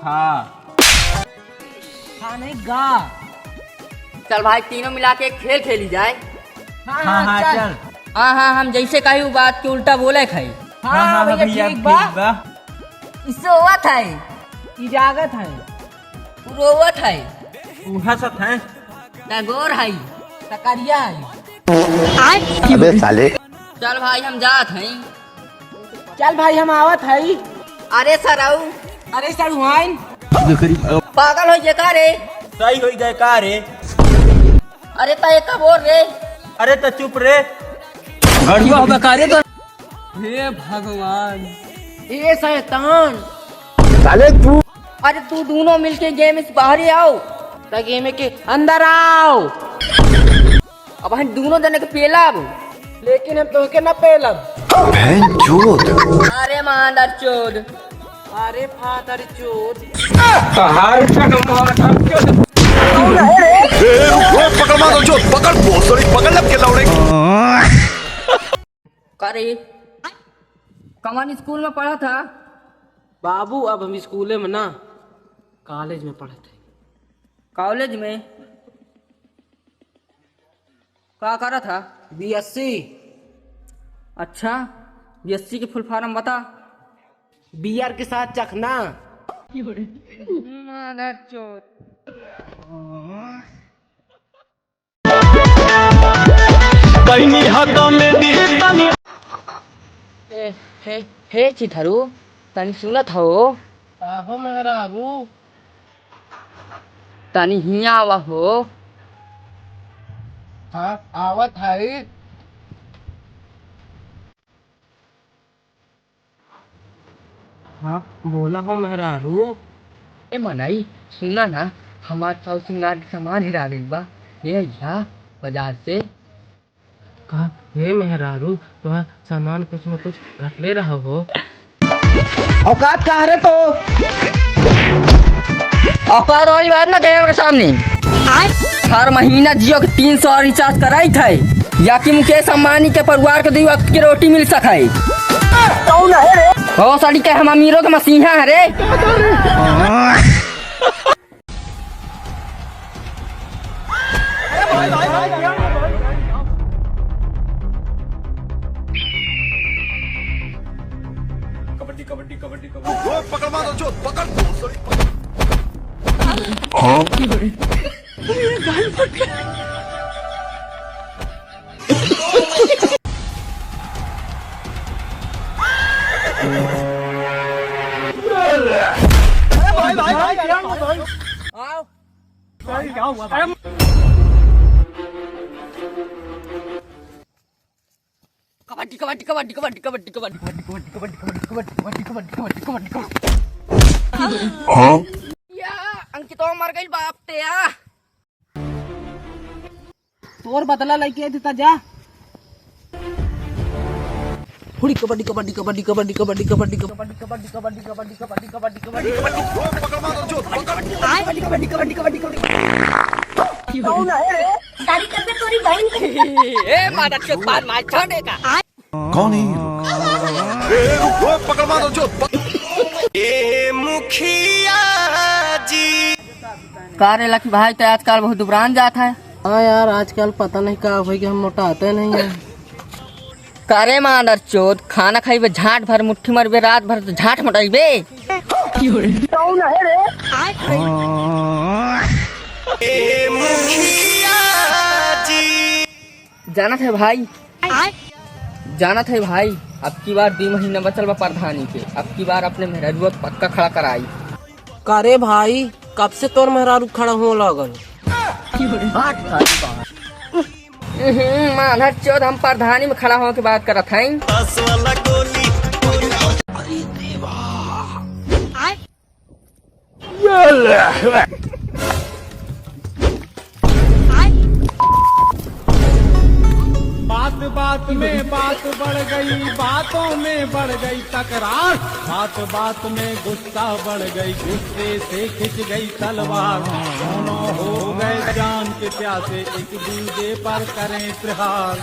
हाँ नहीं गा। चल भाई तीनों मिला के एक खेल खेली जाए। हाँ हाँ चल। हाँ हम जैसे कही वो बात के उल्टा बोले खाई। हाँ भैया ठीक बा। इससे हुआ था इजाजत है। रोवत है हंसत है। टगोर है टकरिया है। अबे साले। चल भाई हम जात हैं। चल भाई हम आवत है। अरे सराऊ अरे सर हुआइन पागल हो का रे। सही हो गए का रे। अरे ता का बोल रे। अरे तो चुप रे। घड़िया हो बकारे तो। हे भगवान ए शैतान साले तू। अरे तू दोनों मिलके गेम से बाहर आओ। तो गेम के अंदर आओ। अब हम दोनों जने के पेलब। लेकिन हम तो के न पेलब। बहन चोद। अरे मादर चोद। अरे फादर चोद। पकड़ मारो चोद। पकड़ भोसड़ी पकड़ लब के लौड़े। करे कमान स्कूल में पढ़ा था। बाबू अब हम स्कूले में ना कॉलेज में पढ़े थे। कॉलेज में क्या करा था। बीएससी। अच्छा बीएससी की फुल फॉर्म बता। बीआर के साथ चखना। हे चिथरू तनी सुनत हो। आहो मेरा बाबू। तनी हिया आवा हो। हाँ आवत है। हाँ बोला हो मेहरारू। ए मनाई सुना ना हमारे पास सिंगार के सामान हिरा गई बा। ये जा बाजार से। कहा हे मेहरारू तो सामान कुछ में कुछ रख ले रहा हो। औकात कहा रे तो। औकात वाली बात ना कैमरे के सामने। हर महीना जियो के 300 रिचार्ज कराई थे या कि मुकेश अंबानी के परिवार के 2 वक्त की रोटी मिल सके। हो साड़ी के हम अमीरों के मसीहा है रे। कबड्डी कबड्डी कबड्डी कबड्डी। पकड़ मारो चोद। पकड़ भोसड़ी पकड़। हाँ कबड्डी कबड्डी कबड्डी कबड्डी कबड्डी कबड्डी या अंकित मर गई बाप ते या। तोर बदला लेके देता जा। हुड़ी कबड्डी कबड्डी कबड्डी कबड्डी कबड्डी कबड्डी कबड्डी कबड्डी कबड्डी कबड्डी कबड्डी कबड्डी कबड्डी पकड़ मारो चोद। पकड़ कबड्डी कबड्डी कबड्डी कबड्डी। सारी करके तोरी बहन को। ए मादर चोद बात मार छोड़ेगा। कौन है ये। पकड़ मारो चोद। ए मुखिया जी। कारे लकी भाई तो आजकल बहुत दुबरान जाता है। हाँ यार आजकल पता नहीं क्या भाई कि हम मोटाते नहीं है। कारे मादर चोद खाना खाइबे झाट भर मुट्ठी मरबे रात भर तो झाट मोटाइबे। ए मुखिया जी। जाना थे भाई जाना थे भाई अब की बार 2 महीना बचल बा प्रधानी के। अब की बार अपने मेहरुआ पक्का खड़ा कराई। करे भाई कब से तोर मेहरारू खड़ा हो लगल। माधर चौथ हम प्रधानी में खड़ा होने की बात करत हैं। अरे देवा। बात बात में बात बढ़ गई, बातों में बढ़ गई तकरार, बात बात में गुस्सा बढ़ गई, गुस्से से खिंच गई तलवार, दोनों हो गए जान के प्यासे एक दूसरे पर करें प्रहार।